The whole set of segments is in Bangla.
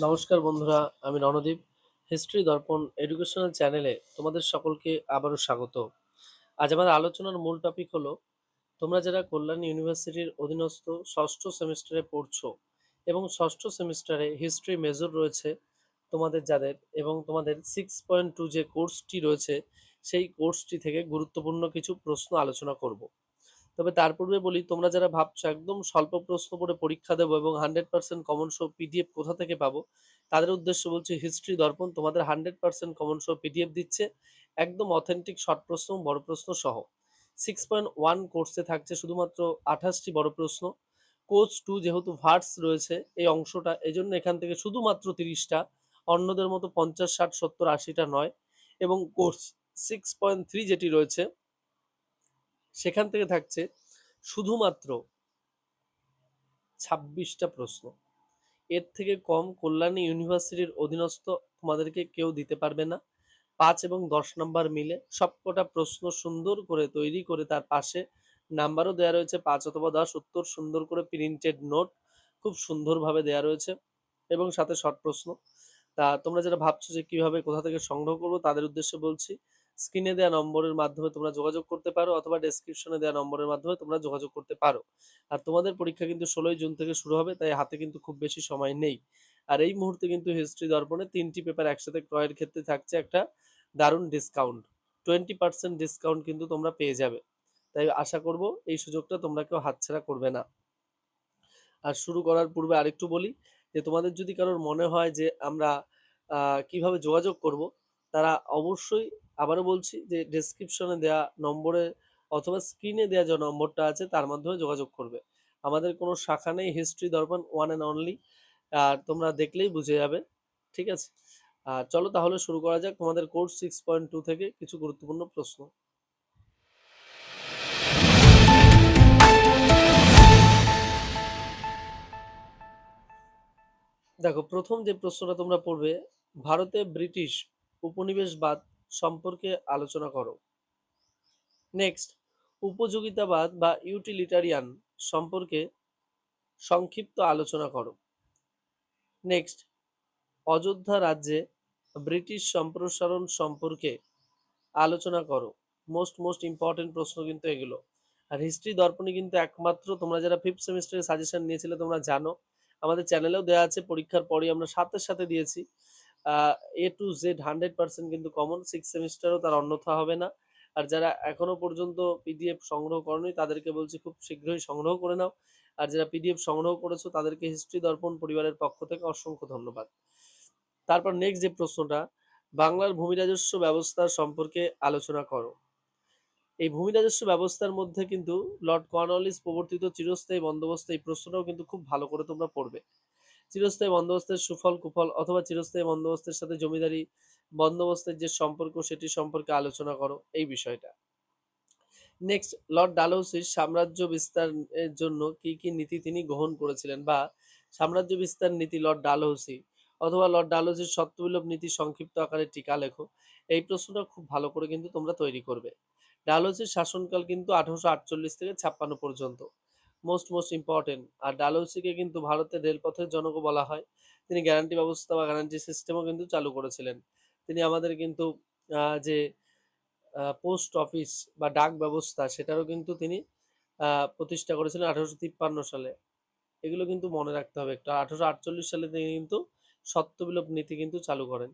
নমস্কার বন্ধুরা, আমি রণদীপ। হিস্ট্রি দর্পণ এডুকেশনাল চ্যানেলে তোমাদের সকলকে আবারও স্বাগত। আজ আমাদের আলোচনার মূল টপিক হলো, তোমরা যারা কল্যাণ ইউনিভার্সিটির অধীনস্থ ষষ্ঠ সেমিস্টারে পড়ছো এবং ষষ্ঠ সেমিস্টারে হিস্ট্রি মেজর রয়েছে তোমাদের যাদের, এবং তোমাদের 6.2 যে কোর্সটি রয়েছে সেই কোর্সটি থেকে গুরুত্বপূর্ণ কিছু প্রশ্ন আলোচনা করব। তবে তার পূর্বে বলি, তোমরা যারা ভাবছো একদম স্বল্প প্রশ্ন পড়ে পরীক্ষা দেবো এবং 100% কমন সহ পিডিএফ কোথা থেকে পাবো, তাদের উদ্দেশ্যে বলছি হিস্ট্রি দর্পণ তোমাদের 100% কমন সহ পিডিএফ দিচ্ছে, একদম অথেন্টিক শর্ট প্রশ্ন বড় প্রশ্ন সহ। 6.1 কোর্সে থাকছে শুধুমাত্র 28টি বড় প্রশ্ন। কোর্স 2 যেহেতু ভার্স রয়েছে এই অংশটা, এই জন্য এখান থেকে শুধুমাত্র 30টা, অন্যদের মতো 50, 60, 70, 80টা নয়। এবং কোর্স 6.3 যেটি রয়েছে সেখান থেকে থাকছে শুধুমাত্র 26টা প্রশ্ন। এর থেকে কম কল্যাণী ইউনিভার্সিটির অধীনস্থ তোমাদেরকে কেউ দিতে পারবে না। 5 এবং 10 নাম্বার মিলে সবকটা প্রশ্ন সুন্দর করে তৈরি করে তার পাশে নাম্বারও দেওয়া রয়েছে 5 অথবা 10, উত্তর সুন্দর করে প্রিন্টেড নোট খুব সুন্দরভাবে দেওয়া রয়েছে এবং সাথে শর্ট প্রশ্ন। তা তোমরা যারা ভাবছো যে কিভাবে কোথা থেকে সংগ্রহ করবো, তাদের উদ্দেশ্যে বলছি, স্ক্রিনে দেওয়া নম্বরের মাধ্যমে তোমরা যোগাযোগ করতে পারো অথবা ডেসক্রিপশনে দেওয়া নম্বরের মাধ্যমে তোমরা যোগাযোগ করতে পারো। আর তোমাদের পরীক্ষা কিন্তু 16ই জুন থেকে শুরু হবে, তাই হাতে কিন্তু খুব বেশি সময় নেই। আর এই মুহূর্তে কিন্তু হিস্ট্রি দর্পণে 3টি পেপার একসাথে ক্রয়ের ক্ষেত্রে থাকছে একটা দারুণ ডিসকাউন্ট, 20% ডিসকাউন্ট কিন্তু তোমরা পেয়ে যাবে। তাই আশা করব এই সুযোগটা তোমরা কেউ হাতছাড়া করবে না। আর শুরু করার পূর্বে আরেকটু বলি যে, তোমাদের যদি কারোর মনে হয় যে আমরা কিভাবে যোগাযোগ করব, তারা অবশ্যই, আবারও বলছি, যে ডেসক্রিপশনে দেওয়া নম্বরে অথবা স্ক্রিনে দেওয়া যে নম্বরটা আছে তার মাধ্যমে যোগাযোগ করবে। আমাদের কোনো শাখা নেই, history Darpan one and only. আর তোমরা দেখলেই বুঝে যাবে। ঠিক আছে, চলো তাহলে শুরু করা যাক তোমাদের কোর্স 6.2 থেকে কিছু গুরুত্বপূর্ণ প্রশ্ন। দেখো, প্রথম যে প্রশ্নটা তোমরা পড়বে, ভারতে ব্রিটিশ উপনিবেশবাদ সম্পর্কে আলোচনা করো। নেক্সট, উপযোগিতাবাদ বা ইউটিলিটারিয়ান সম্পর্কে সংক্ষিপ্ত আলোচনা করো। নেক্সট, অযোধ্যা রাজ্যে ব্রিটিশ সম্প্রসারণ সম্পর্কে আলোচনা করো। মোস্ট ইম্পর্টেন্ট প্রশ্ন কিন্তু এগুলো। আর হিস্ট্রি দর্পণে কিন্তু একমাত্র, তোমরা যারা 5th সেমিস্টারে সাজেশন নিয়েছিলে তোমরা জানো, আমাদের চ্যানেলেও দেওয়া আছে, পরীক্ষার পরই আমরা সাথে দিয়েছি। A to Z 100% কিন্তু কমন, 6 সেমিস্টারও তার অন্যথা হবে না। আর যারা এখনো পর্যন্ত পিডিএফ সংগ্রহ করনি তাদেরকে বলছি খুব শীঘ্রই সংগ্রহ করে নাও। আর যারা পিডিএফ সংগ্রহ করেছো তাদেরকে হিস্ট্রি দর্পণ পরিবারের পক্ষ থেকে অসংখ্য ধন্যবাদ। তারপর নেক্সট যে প্রশ্নটা, বাংলার ভূমি রাজস্ব ব্যবস্থা সম্পর্কে আলোচনা করো। এই ভূমি রাজস্ব ব্যবস্থার মধ্যে কিন্তু লর্ড কর্নওয়ালিস প্রবর্তিত চিরস্থায়ী বন্দোবস্ত, এই প্রশ্নটাও কিন্তু খুব ভালো করে তোমরা পড়বে। চিরস্থায়ী বন্দোবস্তের সুফল কুফল অথবা চিরস্থায়ী বন্দোবস্তের সাথে জমিদারি বন্দোবস্তের যে সম্পর্ক সেটি সম্পর্কে আলোচনা করো, এই বিষয়টা। নেক্সট, লর্ড ডালহৌসির সাম্রাজ্য বিস্তারের জন্য কি কি নীতি তিনি গ্রহণ করেছিলেন, বা সাম্রাজ্য বিস্তার নীতি লর্ড ডালহৌসি অথবা লর্ড ডালহৌসির সত্যবিলোপ নীতি সংক্ষিপ্ত আকারে টিকা লেখো। এই প্রশ্নটা খুব ভালো করে কিন্তু তোমরা তৈরি করবে। ডালহৌসির শাসনকাল কিন্তু 1848 থেকে 56 পর্যন্ত। Most important. আর ডালহৌসিকে কিন্তু ভারতের রেলপথের জনক বলা হয়। তিনি গ্যারান্টি ব্যবস্থা বা গ্যারান্টি সিস্টেমও কিন্তু চালু করেছিলেন। তিনি আমাদের কিন্তু যে পোস্ট অফিস বা ডাক ব্যবস্থা সেটারও কিন্তু তিনি প্রতিষ্ঠা করেছিলেন 1853 সালে। এগুলো কিন্তু মনে রাখতে হবে একটু। 1848 সালে তিনি কিন্তু সত্যবিলোপ নীতি কিন্তু চালু করেন।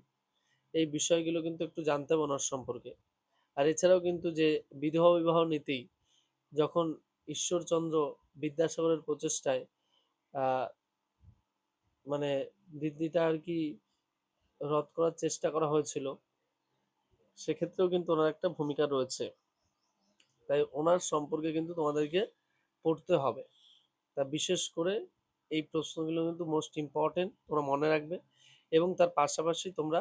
এই বিষয়গুলো কিন্তু একটু জানতে হবে ওনার সম্পর্কে। আর এছাড়াও কিন্তু যে বিধবা বিবাহ নীতি, যখন ঈশ্বরচন্দ্র বিদ্যাসাগরের প্রচেষ্টায় আহ, মানে বৃদ্ধিটা আর কি রদ করার চেষ্টা করা হয়েছিল, সেক্ষেত্রেও কিন্তু ওনার একটা ভূমিকা রয়েছে। তাই ওনার সম্পর্কে কিন্তু তোমাদেরকে পড়তে হবে। তা বিশেষ করে এই প্রশ্নগুলো কিন্তু মোস্ট ইম্পর্টেন্ট, তোমরা মনে রাখবে। এবং তার পাশাপাশি তোমরা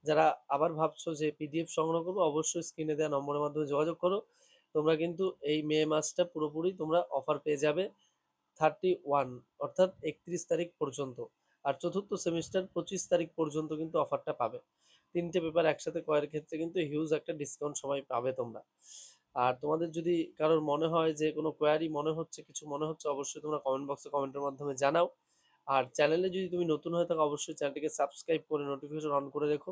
যারা আবার ভাবছো যে পিডিএফ সংগ্রহ করবো, অবশ্যই স্ক্রিনে দেওয়া নম্বরের মাধ্যমে যোগাযোগ করো। তোমরা কিন্তু এই মে মাসটা পুরোপুরি তোমরা অফার পেয়ে যাবে 31, অর্থাৎ 31 তারিখ পর্যন্ত। আর চতুর্থ সেমিস্টার 25 তারিখ পর্যন্ত কিন্তু অফারটা পাবে। 3টে পেপার একসাথে ক্রয়ের ক্ষেত্রে কিন্তু হিউজ একটা ডিসকাউন্ট সময় পাবে তোমরা। আর তোমাদের যদি কারোর মনে হয় যে কোনো কোয়ারি মনে হচ্ছে, কিছু মনে হচ্ছে, অবশ্যই তোমরা কমেন্ট বক্সে কমেন্টের মাধ্যমে জানাও। আর চ্যানেলে যদি তুমি নতুন হয়ে থাকো অবশ্যই চ্যানেলটিকে সাবস্ক্রাইব করে নোটিফিকেশন অন করে রেখো।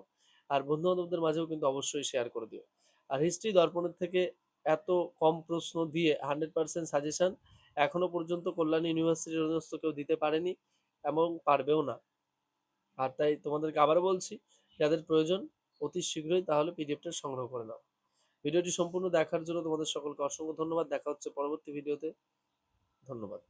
আর বন্ধু-বান্ধবদের মাঝেও কিন্তু অবশ্যই শেয়ার করে দিও। আর হিস্ট্রি দর্পণের থেকে এত কম প্রশ্ন দিয়ে 100% সাজেশন এখনো পর্যন্ত কল্যাণী ইউনিভার্সিটির অধীনস্থ কেউ দিতে পারেনি এবং পারবেও না। আর তাই তোমাদেরকে আবারও বলছি, যাদের প্রয়োজন অতি শীঘ্রই তাহলে পিডিএফটা সংগ্রহ করে নাও। ভিডিওটি সম্পূর্ণ দেখার জন্য তোমাদের সকলকে অসংখ্য ধন্যবাদ। দেখা হচ্ছে পরবর্তী ভিডিওতে। ধন্যবাদ।